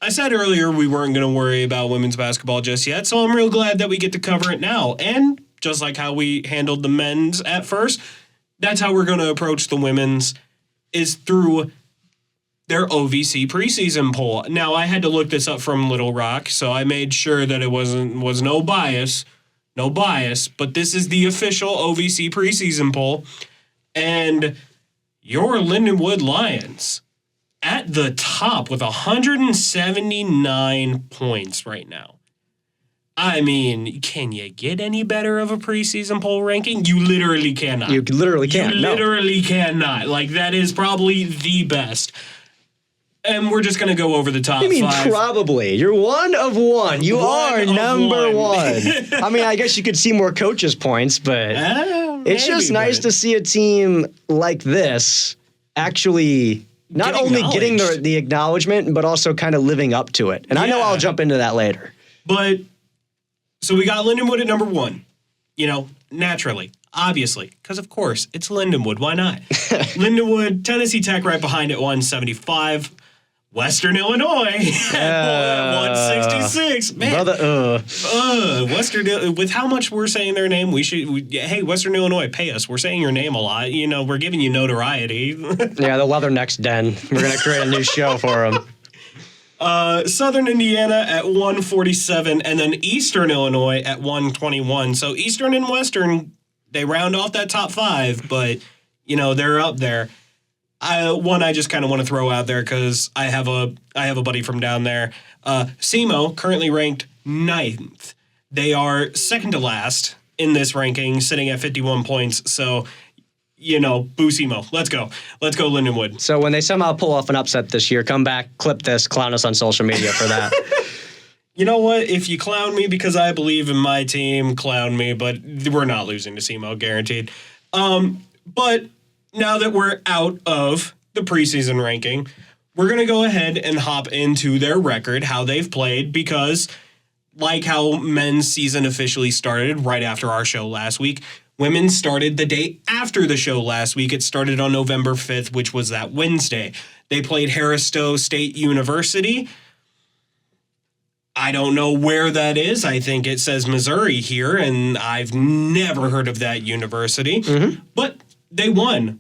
I said earlier we weren't going to worry about women's basketball just yet, so I'm real glad that we get to cover it now. And just like how we handled the men's at first, that's how we're going to approach the women's, is through their OVC preseason poll. Now, I had to look this up from Little Rock, so I made sure that it was no bias, but this is the official OVC preseason poll. And your Lindenwood Lions at the top with 179 points right now. I mean, can you get any better of a preseason poll ranking? You literally cannot. You literally can't. You literally cannot. Like, that is probably the best. And we're just going to go over the top I mean, five. probably. You're one of one. You are number one. I mean, I guess you could see more coaches' points, but it's just nice to see a team like this actually not only getting the acknowledgement, but also kind of living up to it. And I know I'll jump into that later. But, so we got Lindenwood at number one. Naturally. Obviously, because of course, it's Lindenwood. Why not? Lindenwood, Tennessee Tech right behind at 175. Western Illinois at 166. Man, brother, Western, with how much we're saying their name, hey, Western Illinois, pay us. We're saying your name a lot. We're giving you notoriety. Yeah, the Leathernecks Den. We're going to create a new show for them. Southern Indiana at 147, and then Eastern Illinois at 121. So Eastern and Western, they round off that top five, but, they're up there. I just kind of want to throw out there because I have a buddy from down there. SEMO, currently ranked 9th. They are second to last in this ranking, sitting at 51 points. So, boo SEMO. Let's go. Let's go Lindenwood. So when they somehow pull off an upset this year, come back, clip this, clown us on social media for that. You know what? If you clown me because I believe in my team, clown me, but we're not losing to SEMO, guaranteed. But now that we're out of the preseason ranking, we're going to go ahead and hop into their record, how they've played, because like how men's season officially started right after our show last week, women started the day after the show last week. It started on November 5th, which was that Wednesday. They played Harris-Stowe State University. I don't know where that is. I think it says Missouri here, and I've never heard of that university. Mm-hmm. But they won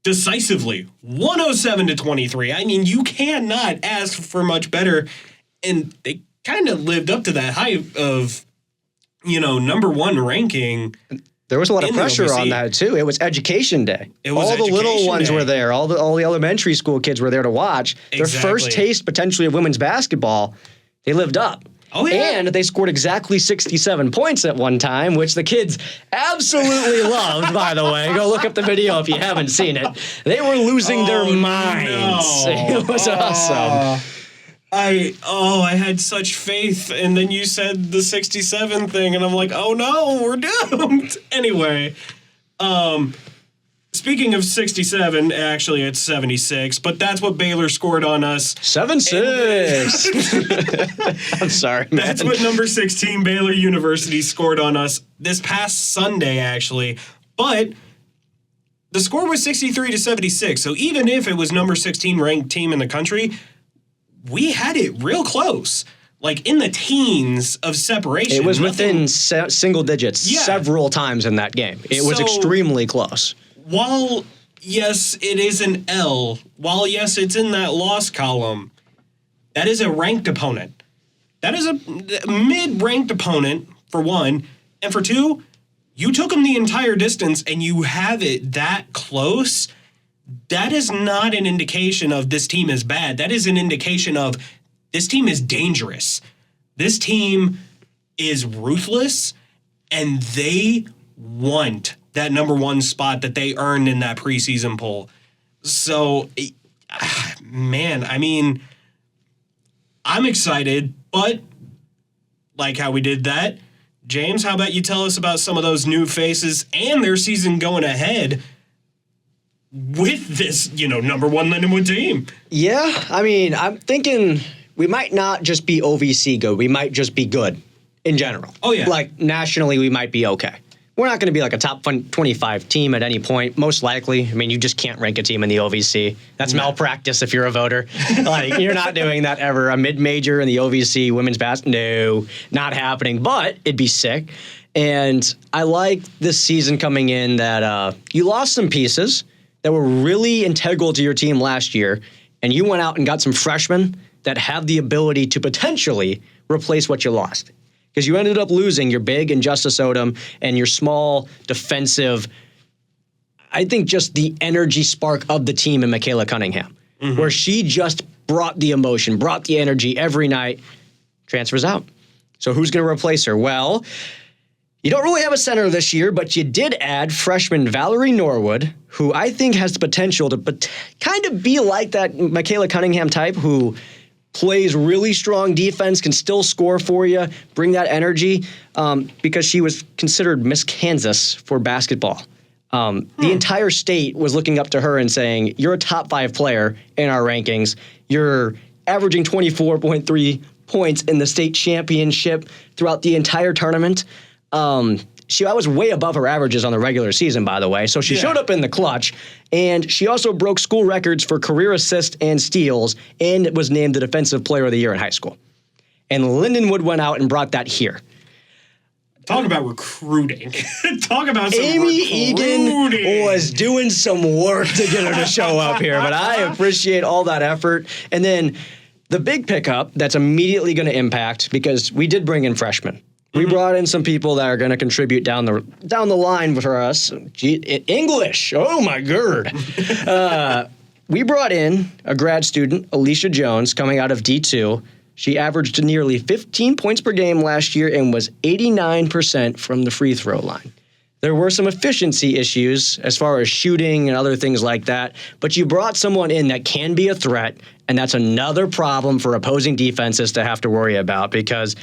decisively, 107-23. I mean, you cannot ask for much better. And they kind of lived up to that hype of, number one ranking. There was a lot of pressure on that, too. It was Education Day. All the little ones were there. All the elementary school kids were there to watch. Exactly. Their first taste, potentially, of women's basketball, they lived up. Oh, yeah. And they scored exactly 67 points at one time, which the kids absolutely loved, by the way. Go look up the video if you haven't seen it. They were losing their minds. No. It was awesome. I had such faith, and then you said the 67 thing, and I'm like, oh no, we're doomed. Anyway, speaking of 67, actually it's 76, but that's what Baylor scored on us. 7-6. I'm sorry, man. That's what number 16 Baylor University scored on us this past Sunday, actually. But the score was 63-76, so even if it was number 16 ranked team in the country, we had it real close. Like in the teens of separation. It was within single digits several times in that game. It was extremely close. While, yes, it is an L, while, yes, it's in that loss column, that is a ranked opponent. That is a mid-ranked opponent, for one. And for two, you took them the entire distance and you have it that close. That is not an indication of this team is bad. That is an indication of this team is dangerous. This team is ruthless, and they want that number one spot that they earned in that preseason poll. So, man, I mean, I'm excited, but like how we did that, James, how about you tell us about some of those new faces and their season going ahead with this, number one Lindenwood team? Yeah, I mean, I'm thinking we might not just be OVC good. We might just be good in general. Oh, yeah. Like, nationally, we might be okay. we're not going to be like a top 25 team at any point, most likely. I mean, you just can't rank a team in the OVC. That's malpractice if you're a voter. Like, you're not doing that ever. A mid-major in the OVC, women's basketball, no, not happening. But it'd be sick. And I like this season coming in that you lost some pieces that were really integral to your team last year, and you went out and got some freshmen that have the ability to potentially replace what you lost. Because you ended up losing your big and Justice Odom and your small defensive, I think just the energy spark of the team in Michaela Cunningham, where she just brought the emotion, brought the energy every night, transfers out. So who's going to replace her? Well, you don't really have a center this year, but you did add freshman Valerie Norwood, who I think has the potential to kind of be like that Michaela Cunningham type who plays really strong defense, can still score for you, bring that energy, because she was considered Miss Kansas for basketball. The entire state was looking up to her and saying, you're a top 5 player in our rankings. You're averaging 24.3 points in the state championship throughout the entire tournament. I was way above her averages on the regular season, by the way. So she showed up in the clutch, and she also broke school records for career assists and steals, and was named the Defensive Player of the Year in high school. And Lindenwood went out and brought that here. Talk about recruiting. Talk about some Amy recruiting. Egan was doing some work to get her to show up here, but I appreciate all that effort. And then the big pickup that's immediately going to impact, because we did bring in freshmen. We brought in some people that are going to contribute down the line for us. English, oh my God. We brought in a grad student, Alicia Jones, coming out of D2. She averaged nearly 15 points per game last year and was 89% from the free throw line. There were some efficiency issues as far as shooting and other things like that, but you brought someone in that can be a threat, and that's another problem for opposing defenses to have to worry about because,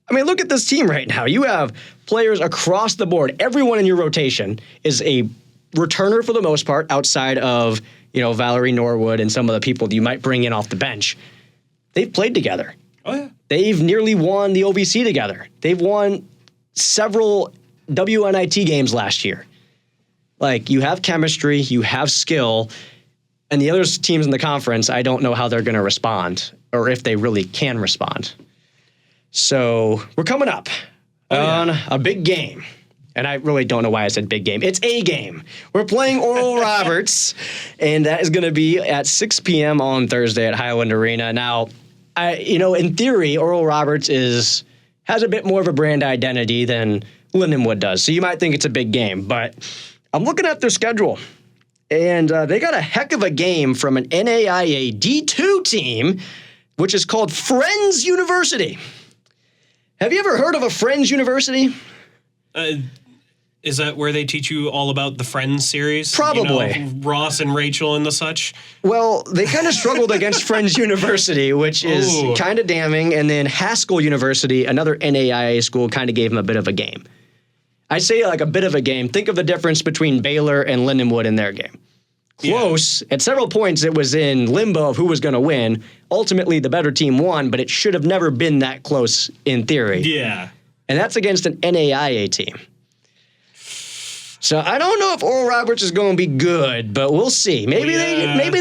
I mean, look at this team right now. You have players across the board. Everyone in your rotation is a returner for the most part outside of, Valerie Norwood and some of the people that you might bring in off the bench. They've played together. Oh, yeah. They've nearly won the OVC together. They've won several WNIT games last year. Like, you have chemistry, you have skill, and the other teams in the conference, I don't know how they're going to respond or if they really can respond. So we're coming up on a big game. And I really don't know why I said big game. It's a game. We're playing Oral Roberts, and that is going to be at 6 p.m. on Thursday at Highland Arena. Now, in theory, Oral Roberts has a bit more of a brand identity than Lindenwood does. So you might think it's a big game. But I'm looking at their schedule, and they got a heck of a game from an NAIA D2 team, which is called Friends University. Have you ever heard of a Friends University? Is that where they teach you all about the Friends series? Probably. Ross and Rachel and the such? Well, they kind of struggled against Friends University, which is kind of damning. And then Haskell University, another NAIA school, kind of gave them a bit of a game. I say like a bit of a game. Think of the difference between Baylor and Lindenwood in their game. Close. Yeah. At several points, it was in limbo of who was going to win. Ultimately, the better team won, but it should have never been that close in theory. Yeah. And that's against an NAIA team. So I don't know if Oral Roberts is going to be good, but we'll see. Maybe they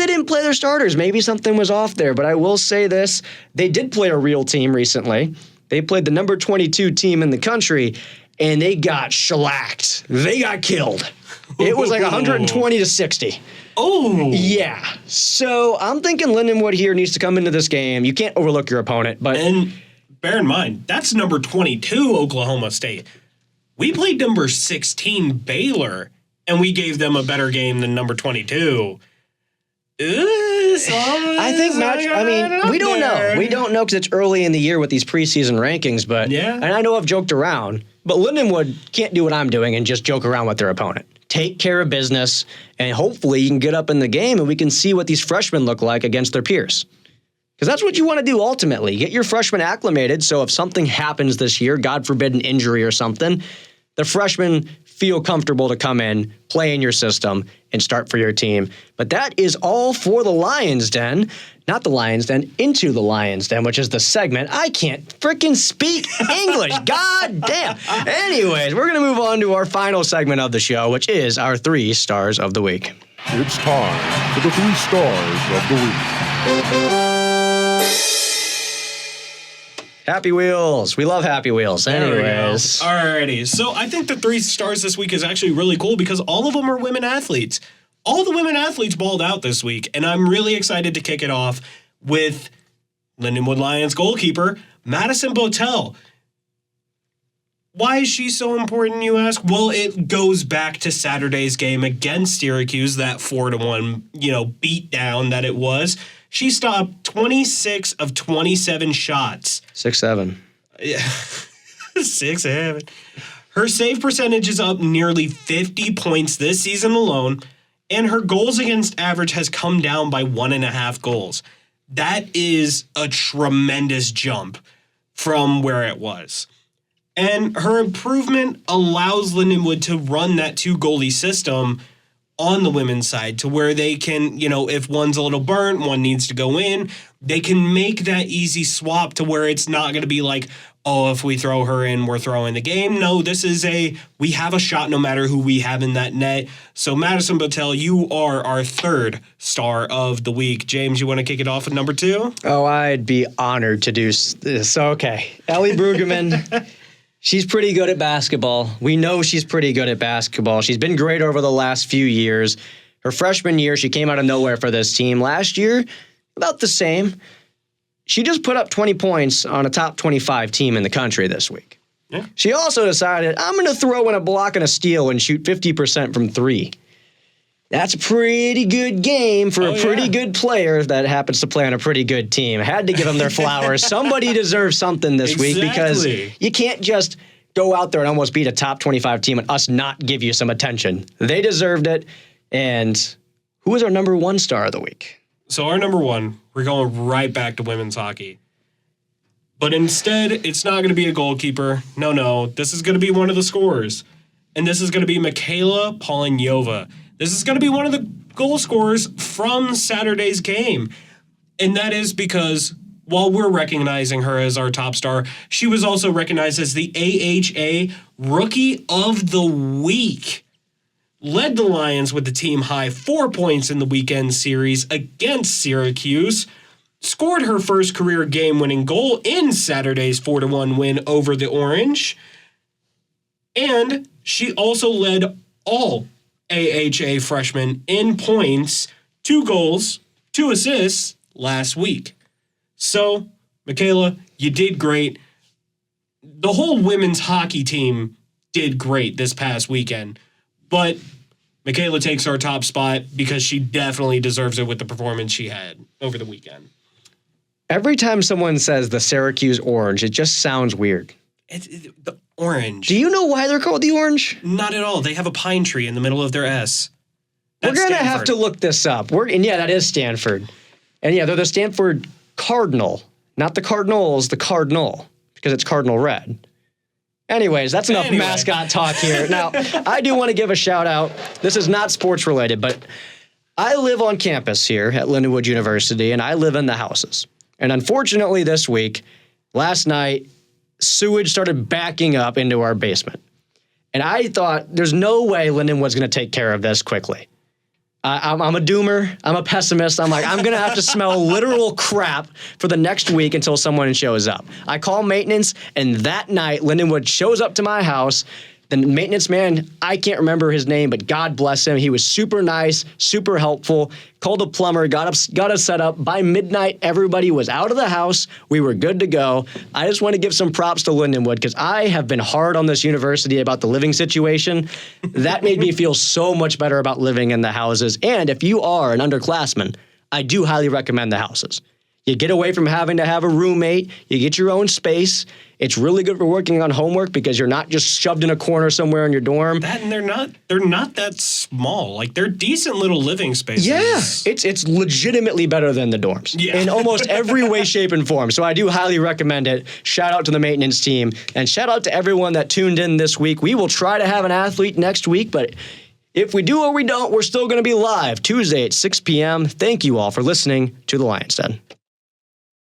didn't play their starters. Maybe something was off there. But I will say this. They did play a real team recently. They played the number 22 team in the country, and they got shellacked. They got killed. It was like 120 to 60. Oh. Yeah. So I'm thinking Lindenwood here needs to come into this game. You can't overlook your opponent. And bear in mind, that's number 22 Oklahoma State. We played number 16 Baylor, and we gave them a better game than number 22. I think we don't know. We don't know because it's early in the year with these preseason rankings. But and I know I've joked around, but Lindenwood can't do what I'm doing and just joke around with their opponent. Take care of business, and hopefully you can get up in the game and we can see what these freshmen look like against their peers. Because that's what you want to do ultimately. Get your freshmen acclimated so if something happens this year, God forbid an injury or something, the freshmen feel comfortable to come in, play in your system, and start for your team. But that is all for the Lions Den. Not the Lions Den, Into the Lions Den, which is the segment. I can't freaking speak English. God damn. Anyways, we're going to move on to our final segment of the show, which is our 3 stars of the week. It's time for the 3 stars of the week. Happy Wheels. We love Happy Wheels. Anyways. Alrighty. So I think the 3 stars this week is actually really cool because all of them are women athletes. All the women athletes balled out this week, and I'm really excited to kick it off with Lindenwood Lions goalkeeper, Madison Botel. Why is she so important, you ask? Well, it goes back to Saturday's game against Syracuse, that 4-1, beat down that it was. She stopped 26 of 27 shots. 6-7. Yeah. 6-7. Her save percentage is up nearly 50 points this season alone, and her goals against average has come down by 1.5 goals. That is a tremendous jump from where it was. And her improvement allows Lindenwood to run that 2-goalie system on the women's side to where they can, if one's a little burnt, one needs to go in, they can make that easy swap to where it's not going to be like, oh, if we throw her in, we're throwing the game. No, this is we have a shot no matter who we have in that net. So Madison Botel, you are our 3rd star of the week. James, you want to kick it off with number 2? Oh, I'd be honored to do this. Okay. Ellie Brueggemann. She's pretty good at basketball. We know she's pretty good at basketball. She's been great over the last few years. Her freshman year, she came out of nowhere for this team. Last year, about the same. She just put up 20 points on a top 25 team in the country this week. Yeah. She also decided, I'm going to throw in a block and a steal and shoot 50% from 3. That's a pretty good game for a pretty good player that happens to play on a pretty good team. I had to give them their flowers. Somebody deserves something this week because you can't just go out there and almost beat a top 25 team and us not give you some attention. They deserved it. And who is our number 1 star of the week? So our number 1, we're going right back to women's hockey. But instead, it's not going to be a goalkeeper. No. This is going to be one of the scorers. And this is going to be Michaela Polonyova. This is going to be one of the goal scorers from Saturday's game. And that is because while we're recognizing her as our top star, she was also recognized as the AHA Rookie of the Week. Led the Lions with the team high 4 points in the weekend series against Syracuse. Scored her first career game-winning goal in Saturday's 4-1 win over the Orange. And she also led all AHA freshmen in points, 2 goals, 2 assists last week. So, Michaela, you did great. The whole women's hockey team did great this past weekend, but Michaela takes our top spot because she definitely deserves it with the performance she had over the weekend. Every time someone says the Syracuse Orange, it just sounds weird. The Orange. Do you know why they're called the Orange? Not at all. They have a pine tree in the middle of their S. We're going to have to look this up. That is Stanford. And yeah, they're the Stanford Cardinal. Not the Cardinals, the Cardinal. Because it's Cardinal Red. Anyways, that's enough mascot talk here. Now, I do want to give a shout out. This is not sports related, but I live on campus here at Lindenwood University, and I live in the houses. And unfortunately this week, last night, sewage started backing up into our basement. And I thought, there's no way Lindenwood's going to take care of this quickly. I'm a doomer. I'm a pessimist. I'm like, I'm going to have to smell literal crap for the next week until someone shows up. I call maintenance, and that night, Lindenwood shows up to my house. The maintenance man, I can't remember his name, but God bless him. He was super nice, super helpful, called a plumber, got us set up. By midnight, everybody was out of the house. We were good to go. I just want to give some props to Lindenwood because I have been hard on this university about the living situation. That made me feel so much better about living in the houses. And if you are an underclassman, I do highly recommend the houses. You get away from having to have a roommate. You get your own space. It's really good for working on homework because you're not just shoved in a corner somewhere in your dorm. That and they're not that small. Like they're decent little living spaces. Yeah, it's legitimately better than the dorms in almost every way, shape, and form. So I do highly recommend it. Shout out to the maintenance team and shout out to everyone that tuned in this week. We will try to have an athlete next week, but if we do or we don't, we're still going to be live Tuesday at 6 p.m. Thank you all for listening to The Lion's Den.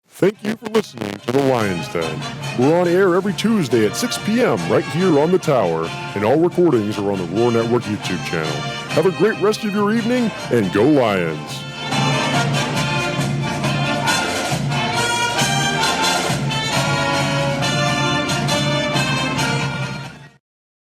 Thank you for listening to The Lion's Den. We're on air every Tuesday at 6 p.m. right here on the Tower, and all recordings are on the Roar Network YouTube channel. Have a great rest of your evening, and go Lions!